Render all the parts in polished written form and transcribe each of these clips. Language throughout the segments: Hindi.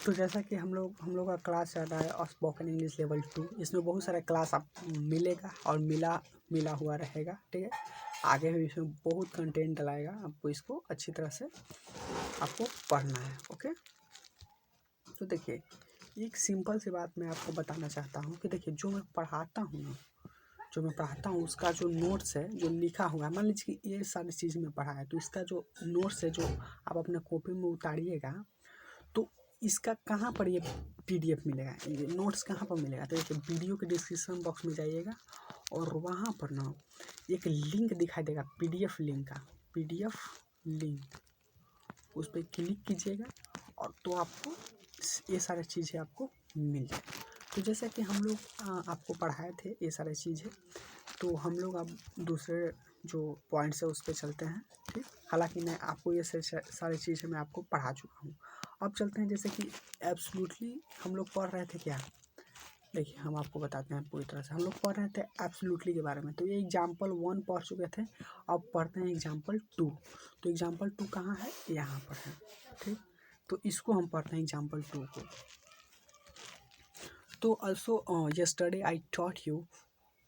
तो जैसा कि हम लोग का क्लास चल रहा है स्पोकन इंग्लिश लेवल 2। इसमें बहुत सारा क्लास आप मिलेगा और मिला हुआ रहेगा, ठीक है। आगे भी इसमें बहुत कंटेंट लाएगा, आपको इसको अच्छी तरह से आपको पढ़ना है, ओके। तो देखिए, एक सिंपल सी बात मैं आपको बताना चाहता हूँ कि देखिए, जो मैं पढ़ाता हूँ उसका जो नोट्स है, जो लिखा हुआ है, मान लीजिए कि ये सारी चीज़ में पढ़ा है, तो इसका जो नोट्स है, जो आप अपने कॉपी में उतारिएगा, तो इसका कहाँ पर ये PDF मिलेगा, ये नोट्स कहाँ पर मिलेगा। तो देखिए, वीडियो के डिस्क्रिप्शन बॉक्स में जाइएगा और वहाँ पर ना एक लिंक दिखाई देगा, PDF लिंक का, PDF लिंक, उस पर क्लिक कीजिएगा और तो आपको ये सारी चीज़ें आपको मिल जाए। तो जैसा कि हम लोग आपको पढ़ाए थे ये सारी चीज़ें, तो हम लोग अब दूसरे जो पॉइंट्स है उस पर चलते हैं, ठीक। हालांकि मैं आपको ये सारी चीज़ें मैं आपको पढ़ा चुका हूँ। अब चलते हैं, जैसे कि एब्सोल्युटली हम लोग पढ़ रहे थे क्या। देखिए, हम आपको बताते हैं पूरी तरह से। हम लोग पढ़ रहे थे एब्सोल्युटली के बारे में, तो ये एग्जाम्पल 1 पढ़ चुके थे। अब पढ़ते हैं एग्जाम्पल 2। तो एग्जाम्पल 2 कहाँ है, यहाँ पर है, ठीक। तो इसको हम पढ़ते हैं एग्जाम्पल 2 को। तो also yesterday I taught you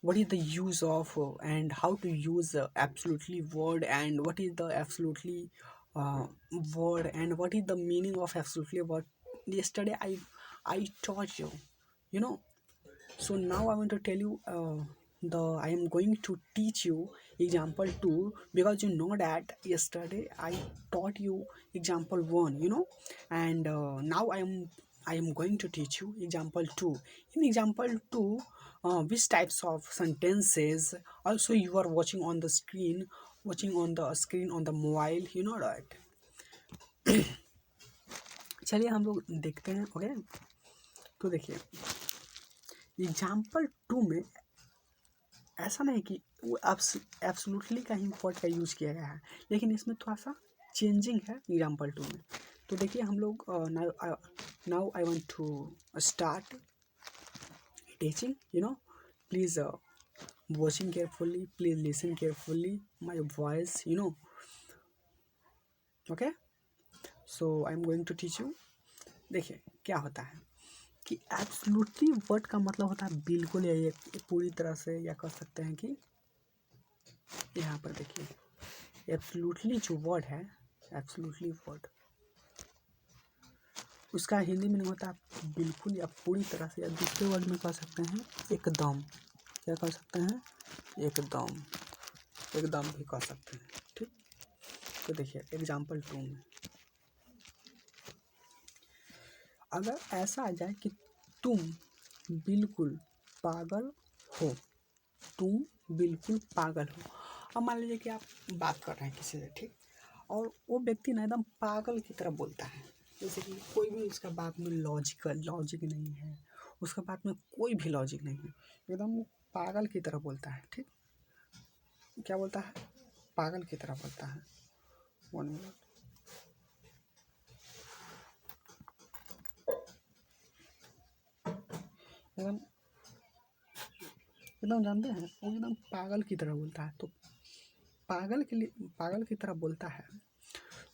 what is the use of and how to use absolutely word, and what is the absolutely word, and what is the meaning of absolutely word. Yesterday I taught you, you know. So now I want to tell you I am going to teach you example 2, because you know that yesterday I taught you example 1, you know, and now I am going to teach you example 2. In example 2, which types of sentences also you are watching on the screen, on the mobile, you know that. चलिए हम लोग देखते हैं, ओके। तो देखिए, एग्जाम्पल 2 में ऐसा नहीं कि वो एब्सोल्युटली का ही वर्ड का यूज़ किया गया है, लेकिन इसमें थोड़ा सा चेंजिंग है एग्जाम्पल 2 में। तो देखिए, हम लोग now I want to start teaching, you know. Please watching carefully, please listen carefully my voice, you know, okay. So I'm going to teach you. देखिए, क्या होता है कि एब्सोल्युटली वर्ड का मतलब होता है बिल्कुल, या ये पूरी तरह से, या कह सकते हैं कि यहाँ पर देखिए, एब्सोल्युटली जो वर्ड है, एब्सोल्युटली वर्ड, उसका हिंदी में नहीं होता बिल्कुल या पूरी तरह से, या दूसरे वर्ड में कह सकते हैं एकदम। क्या कह सकते हैं, एकदम, एकदम भी कह सकते हैं, ठीक। तो देखिए, एग्जाम्पल 2 में अगर ऐसा आ जाए कि तुम बिल्कुल पागल हो, तुम बिल्कुल पागल हो। अब मान लीजिए कि आप बात कर रहे हैं किसी से, ठीक, और वो व्यक्ति ना एकदम पागल की तरह बोलता है, जैसे कि कोई भी उसका बात में लॉजिक नहीं है, उसका बात में कोई भी लॉजिक नहीं है, एकदम पागल की तरह बोलता है, ठीक। क्या बोलता है, पागल की तरह बोलता है। 1 मिनट। एकदम एकदम जानते हैं, वो एकदम पागल की तरह बोलता है। तो पागल की तरह बोलता है,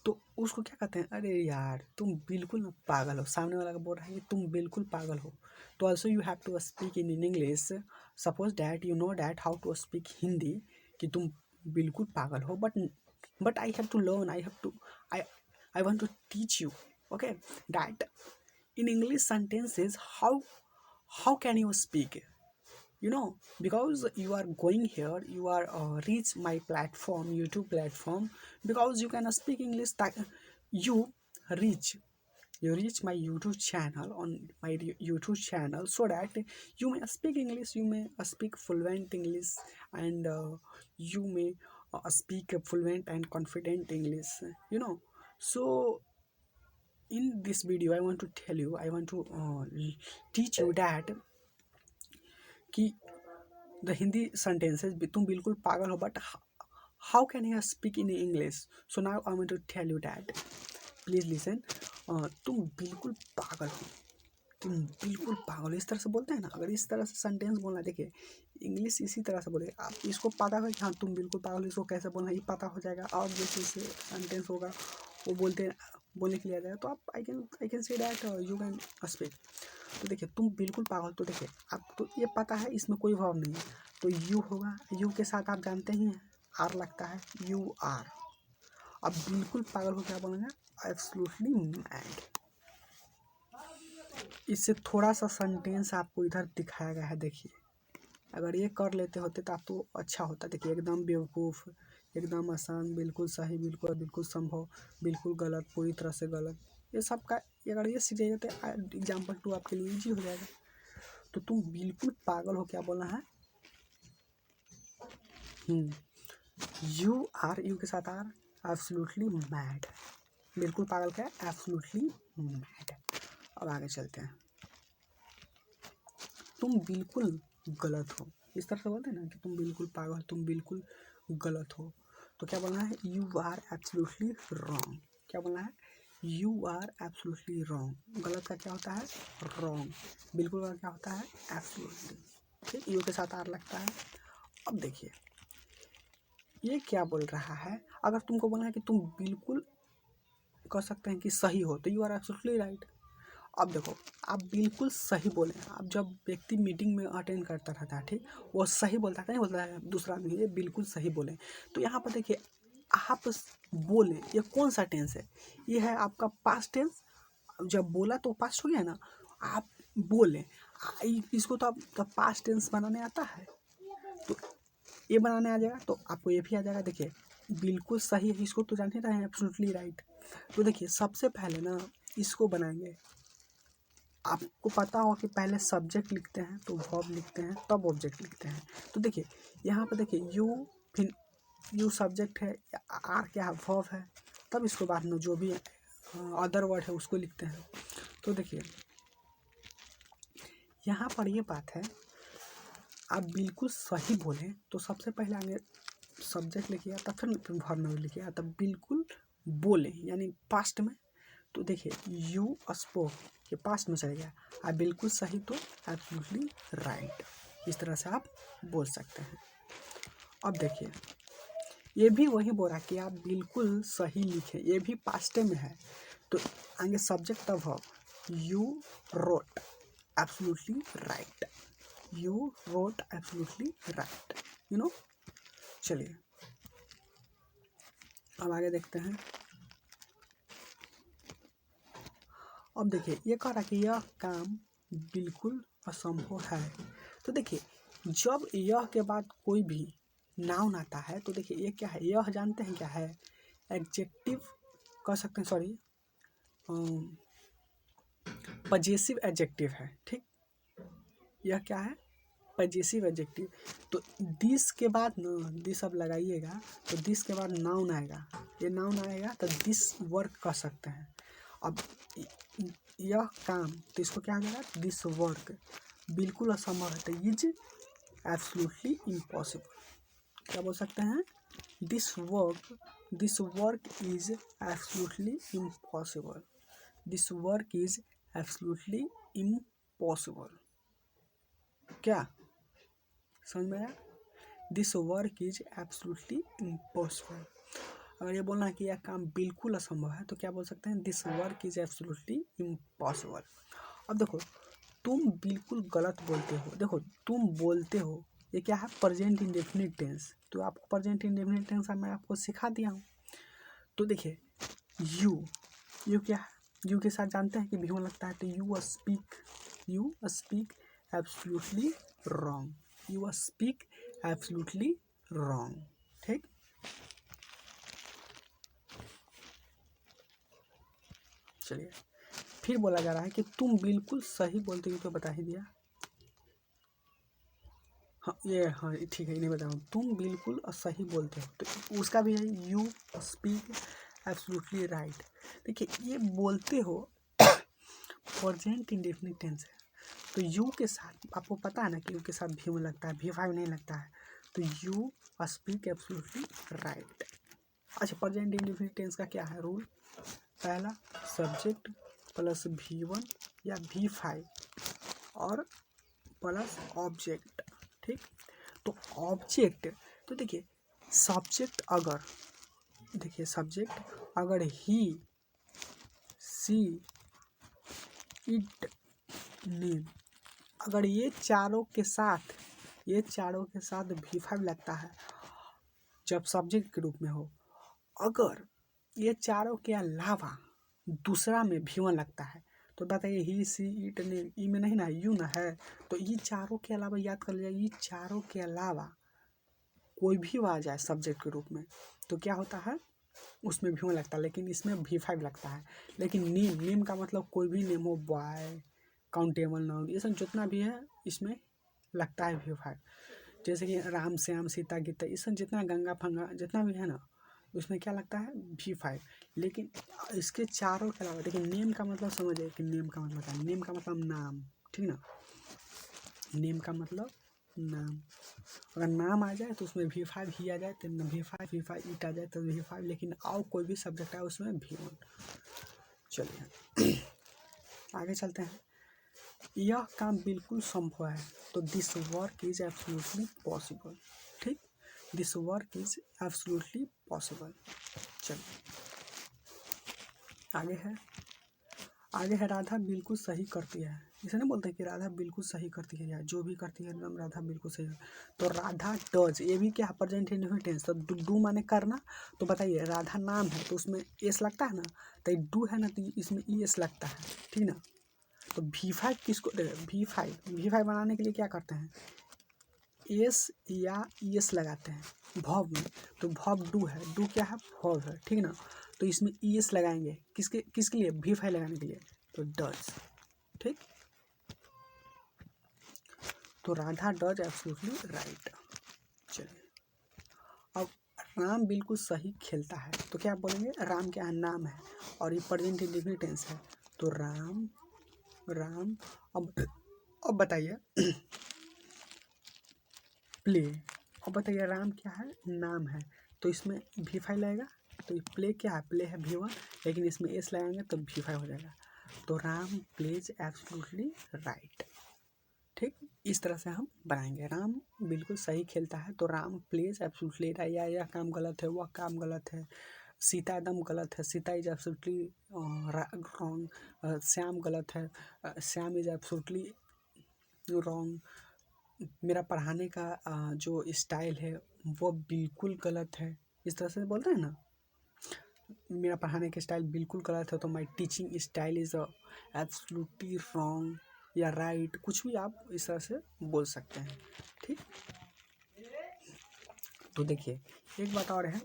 तो उसको क्या कहते हैं, अरे यार तुम बिल्कुल पागल हो। सामने वाला का बोल रहा है कि तुम बिल्कुल पागल हो। तो also you have to speak in English. Suppose that you know that how to speak Hindi, कि तुम बिल्कुल पागल हो, but I have to learn, I want to teach you, okay, that in English sentences, how can you speak, you know, because you are going here, you are reach my platform, YouTube platform, because you can speak English, you reach reach my YouTube channel, on my YouTube channel, so that you may speak English, you may speak fluent English, and you may speak fluent and confident English, you know. So in this video I want to tell you, I want to teach you that कि द हिंदी सेंटेंसेस, तुम बिल्कुल पागल हो, but how can you speak in English. So now I want to tell you that, please listen. तुम बिल्कुल पागल हो, तुम बिल्कुल पागल हो, इस तरह से बोलते हैं ना। अगर इस तरह से सेंटेंस बोलना, देखिए इंग्लिश इसी तरह से बोलेगा। आप इसको पता है कि हाँ तुम बिल्कुल पागल हो, इसको कैसे बोलना ये पता हो जाएगा। और जैसे सेंटेंस होगा वो बोलते हैं बोलने के लिए आ जाएगा तो आप I can say that you can speak. तो देखिए तुम बिल्कुल पागल, तो देखिए आपको ये पता है इसमें कोई भाव नहीं है, तो यू होगा, यू के साथ आप जानते ही हैं आर लगता है, यू आर। अब बिल्कुल पागल हो क्या बोलेंगे, एब्सोल्युटली मैड। इससे थोड़ा सा सेंटेंस आपको इधर दिखाया गया है, देखिए अगर ये कर लेते होते तो आप तो अच्छा होता। देखिए एकदम बेवकूफ़, एकदम आसान, बिल्कुल सही, बिल्कुल बिल्कुल संभव, बिल्कुल गलत, पूरी तरह से गलत, ये सब का अगर ये सीख जाइए तो एग्जाम्पल 2 आपके लिए ईजी हो जाएगा। तो तुम बिल्कुल पागल हो क्या बोलना है, यू आर, यू के साथ आर, एब्सोल्युटली मैड। बिल्कुल पागल क्या है, एब्सोल्युटली मैड। अब आगे चलते हैं, तुम बिल्कुल गलत हो, इस तरह से बोलते हैं ना कि तुम बिल्कुल पागल, तुम बिल्कुल गलत हो, तो क्या बोलना है, यू आर एब्सोल्युटली रॉन्ग। क्या बोलना है, यू आर एब्सोल्युटली रॉन्ग। गलत का क्या होता है, रॉन्ग। बिल्कुल का क्या होता है, एब्सोल्युटली। ठीक, यू के साथ आर लगता है। अब देखिए ये क्या बोल रहा है, अगर तुमको बोलना है कि तुम बिल्कुल कह सकते हैं कि सही हो, तो यू आर एब्सोल्युटली राइट। अब देखो आप बिल्कुल सही बोले, अब जब व्यक्ति मीटिंग में अटेंड करता रहता है, ठीक, वो सही बोलता है, नहीं बोलता है दूसरा आदमी, ये बिल्कुल सही बोले। तो यहाँ पर देखिए आप बोले, ये कौन सा टेंस है, ये है आपका पास्ट टेंस। जब बोला तो पास्ट हो गया ना, आप बोले, इसको तो आपका पास्ट टेंस बनाने आता है, तो ये बनाने आ जाएगा, तो आपको ये भी आ जाएगा। देखिए बिल्कुल सही है, इसको तो जान ही रहे हैं, एब्सोल्युटली राइट। तो देखिए सबसे पहले ना इसको बनाएंगे, आपको पता होगा कि पहले सब्जेक्ट लिखते हैं, तो वर्ब लिखते हैं, तब ऑब्जेक्ट लिखते हैं। तो देखिए यहाँ पर देखिए यू, फिर यू सब्जेक्ट है, आर क्या है, वर्ब है, तब इसको बाद में जो भी अदर वर्ड है उसको लिखते हैं। तो देखिए यहाँ पर ये बात है, आप बिल्कुल सही बोलें तो सबसे पहले आगे सब्जेक्ट लिखिए, तब फिर वर्ब में लिखिए, तब बिल्कुल बोले यानी पास्ट में। तो देखिए यू स्पोक, ये पास्ट में चले गया, आप बिल्कुल सही, तो एब्सोल्युटली राइट। इस तरह से आप बोल सकते हैं। अब देखिए ये भी वही बोला कि आप बिल्कुल सही लिखें, ये भी पास्ट में है, तो आगे सब्जेक्ट तब verb, you wrote absolutely right, you wrote absolutely right, you know. चलिए अब आगे देखते हैं। अब देखिए ये कह रहा कि यह काम बिल्कुल असंभव है। तो देखिए जब यह के बाद कोई भी नाउन आता है, तो देखिए ये क्या है, यह जानते हैं क्या है, एडजेक्टिव कह सकते हैं, सॉरी पजेसिव एडजेक्टिव है, ठीक। यह क्या है, पजेसिव एडजेक्टिव। तो दिस के बाद ना, दिस अब लगाइएगा, तो दिस के बाद नाउन आएगा, ये नाउन आएगा तो दिस वर्क कह सकते हैं। अब यह काम, तो इसको क्या हो जाएगा, दिस वर्क बिल्कुल असंभव है, तो इज एब्सोल्युटली इम्पॉसिबल। क्या बोल सकते हैं, this work is absolutely impossible, this work is absolutely impossible. क्या समझ में आया, this work is absolutely impossible. अगर ये बोलना है कि यह काम बिल्कुल असंभव है, तो क्या बोल सकते हैं, this work is absolutely impossible. अब देखो तुम बिल्कुल गलत बोलते हो, देखो तुम बोलते हो, ये क्या है, प्रेजेंट इंडेफिनिट टेंस। तो आपको प्रेजेंट इंडेफिनिट टेंस मैं आपको सिखा दिया हूँ। तो देखिए यू क्या है, यू के साथ जानते हैं कि भी लगता है, तो you speak absolutely wrong, you speak absolutely wrong, ठीक। चलिए फिर बोला जा रहा है कि तुम बिल्कुल सही बोलते हो, तो बता ही दिया। हाँ ये, हाँ ठीक है, नहीं बताऊँ, तुम बिल्कुल सही बोलते हो, तो उसका भी है, यू स्पीक एब्सोल्युटली राइट। देखिए ये बोलते हो प्रेजेंट इंडेफिनिट टेंस है, तो यू के साथ आपको पता है ना कि यू के साथ भी लगता है, V5 नहीं लगता है, तो यू स्पीक एब्सोल्युटली राइट। अच्छा प्रेजेंट इंडेफिनिट टेंस का क्या है रूल, पहला सब्जेक्ट प्लस V1 या V5 और प्लस ऑब्जेक्ट, ठीक। तो ऑब्जेक्ट, तो देखिए सब्जेक्ट अगर, देखिए सब्जेक्ट अगर ही सी इट नेम, अगर ये चारों के साथ V5 लगता है जब सब्जेक्ट के रूप में हो, अगर ये चारों के अलावा दूसरा में V1 लगता है तो बताइए ही सी इट नेम, ई में नहीं ना, यू ना है, तो ये चारों के अलावा याद कर लीजिए, ये चारों के अलावा कोई भी आ जाए सब्जेक्ट के रूप में तो क्या होता है, उसमें V1 लगता है, लेकिन इसमें V5 लगता है। लेकिन नेम का मतलब कोई भी नेम हो, बॉय, काउंटेबल नाउन, ये सब जितना भी है इसमें लगता है V5। जैसे कि राम श्याम सीता गीता, ये सब जितना गंगा फंगा जितना भी है ना, उसमें क्या लगता है V5। लेकिन इसके चारों के अलावा देखिए, नेम का मतलब समझिए कि नेम का मतलब क्या है, नेम का मतलब नाम, ठीक ना, नेम का मतलब नाम, अगर नाम आ जाए तो उसमें V5 ही आ जाए तो V5 ईट आ जाए तो V5, लेकिन और कोई भी सब्जेक्ट है उसमें V1। चलिए आगे चलते हैं। यह काम बिल्कुल संभव है, तो this work is absolutely possible, ठीक, this work is absolutely possible. चलिए आगे है राधा बिल्कुल सही करती है, इसे नहीं बोलते कि राधा बिल्कुल सही करती है, या जो भी करती है एकदम राधा बिल्कुल सही है। तो राधा डज, ये भी क्या प्रेजेंट इंडेफिनिट टेंस, तो डू माने करना, तो बताइए राधा नाम है तो उसमें एस लगता है ना, तो डू है ना तो इसमें ई एस लगता है, ठीक ना। तो V5 किसको, V5 बनाने के लिए क्या करते हैं, एस या एस लगाते हैं भव में, तो भव डू है, डू क्या है, भव है, ठीक ना। तो इसमें एस लगाएंगे किसके लिए, V5 लगाने के लिए, तो डज, ठीक। तो राधा डज एब्सोल्युटली राइट। चलिए अब राम बिल्कुल सही खेलता है, तो क्या बोलेंगे, राम क्या है, नाम है और ये प्रेजेंट इंडेफिनिट टेंस है, तो राम अब बताइए प्ले, अब बताइए राम क्या है, नाम है, तो इसमें V5 लगेगा, तो प्ले क्या है, प्ले है V1, लेकिन इसमें एस लगाएंगे तो V5 हो जाएगा, तो राम प्लेज एब्सोल्युटली राइट, ठीक। इस तरह से हम बनाएंगे, राम बिल्कुल सही खेलता है तो राम प्लेज एब्सोल्युटली राइट, या यह काम गलत है, वह काम गलत है, सीता एकदम गलत है, Sita is absolutely wrong, Shyam गलत है, श्याम इज एब्सोल्युटली रॉन्ग, मेरा पढ़ाने का जो स्टाइल है वो बिल्कुल गलत है, इस तरह से बोलते हैं ना, मेरा पढ़ाने का स्टाइल बिल्कुल गलत है, तो my teaching style is absolutely wrong या राइट, कुछ भी आप इस तरह से बोल सकते हैं, ठीक। तो देखिए एक बात और है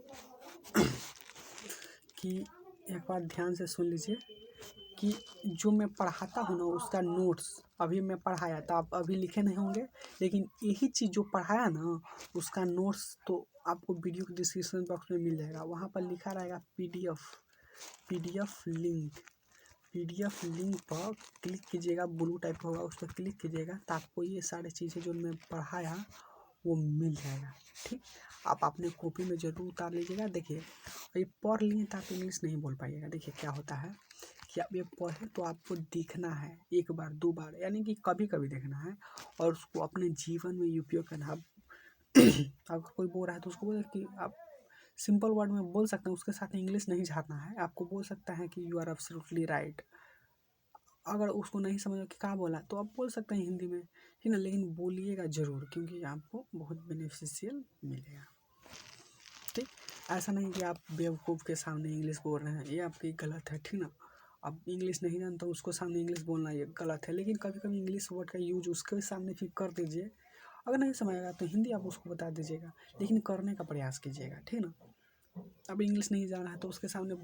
कि एक बात ध्यान से सुन लीजिए कि जो मैं पढ़ाता हूँ ना उसका नोट्स अभी मैं पढ़ाया तो आप अभी लिखे नहीं होंगे, लेकिन यही चीज़ जो पढ़ाया ना उसका नोट्स तो आपको वीडियो के डिस्क्रिप्शन बॉक्स में मिल जाएगा, वहाँ पर लिखा रहेगा पीडीएफ लिंक पर क्लिक कीजिएगा, ब्लू टाइप का होगा उस पर क्लिक कीजिएगा तो आपको ये सारी चीज़ें जो मैं पढ़ाया वो मिल जाएगा, ठीक। आप अपने कॉपी में ज़रूर उतार लीजिएगा। देखिए ये पढ़ लिए तो आप इंग्लिश नहीं बोल पाइएगा, देखिए क्या होता है कि आप ये पढ़े तो आपको देखना है एक बार दो बार, यानी कि कभी कभी देखना है और उसको अपने जीवन में उपयोग करना है। अगर कोई बोल रहा है तो उसको बोले कि आप सिंपल वर्ड में बोल सकते हैं, उसके साथ इंग्लिश नहीं झाड़ना है, आपको बोल सकता है कि यू आर एब्सोल्युटली राइट। अगर उसको नहीं समझ कि क्या बोला तो आप बोल सकते हैं हिंदी में, ठीक ना, लेकिन बोलिएगा ज़रूर क्योंकि आपको बहुत बेनिफिशियल मिलेगा, ठीक। ऐसा नहीं कि आप बेवकूफ़ के सामने इंग्लिश बोल रहे हैं, ये आपकी गलत है, ठीक ना। अब इंग्लिश नहीं जानता तो उसको सामने इंग्लिश बोलना ये गलत है, लेकिन कभी कभी इंग्लिश वर्ड का यूज उसके सामने फिर कर दीजिए, अगर नहीं समझेगा तो हिंदी आप उसको बता दीजिएगा, लेकिन करने का प्रयास कीजिएगा, ठीक ना। अब इंग्लिश नहीं जाना है तो उसके सामने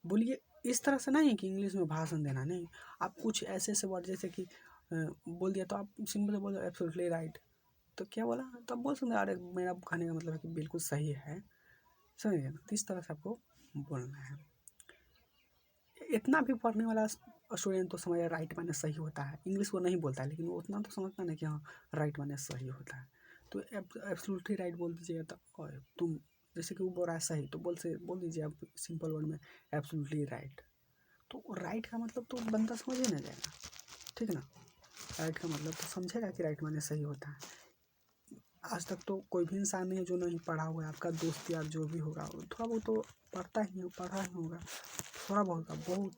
बोलिए इस तरह से नहीं कि इंग्लिश में भाषण देना नहीं, आप कुछ ऐसे ऐसे वर्ड जैसे कि बोल दिया तो आप सिंपल से बोलो एब्सोल्युटली राइट, तो क्या बोला तो आप बोल सकते अरे मेरा कहने का मतलब है कि बिल्कुल सही है, समझिए ना, तो इस तरह से आपको बोलना है। इतना भी पढ़ने वाला स्टूडेंट तो समझ राइट माने सही होता है, इंग्लिश वो नहीं बोलता है लेकिन वो उतना तो समझता है ना कि हाँ राइट माने सही होता है, तो एब्सोल्युटली राइट बोल दीजिएगा तो और तुम जैसे कि वो बोल रहा है सही तो बोल दीजिए आप सिंपल वर्ड में एब्सोल्युटली राइट, तो राइट का मतलब तो बंदा समझ ही ना जाएगा, ठीक ना। राइट का मतलब तो समझेगा कि राइट माने सही होता है। आज तक तो कोई भी इंसान नहीं है जो नहीं पढ़ा हुआ है, आपका दोस्त यार जो भी होगा थोड़ा वो तो पढ़ा ही होगा, थोड़ा बहुत बहुत,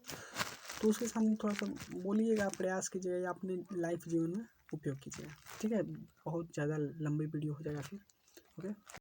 तो उसके सामने थोड़ा सा बोलिएगा, प्रयास कीजिएगा या अपने लाइफ जीवन में उपयोग कीजिएगा। ठीक है, बहुत ज़्यादा लंबी वीडियो हो जाएगा फिर। ओके।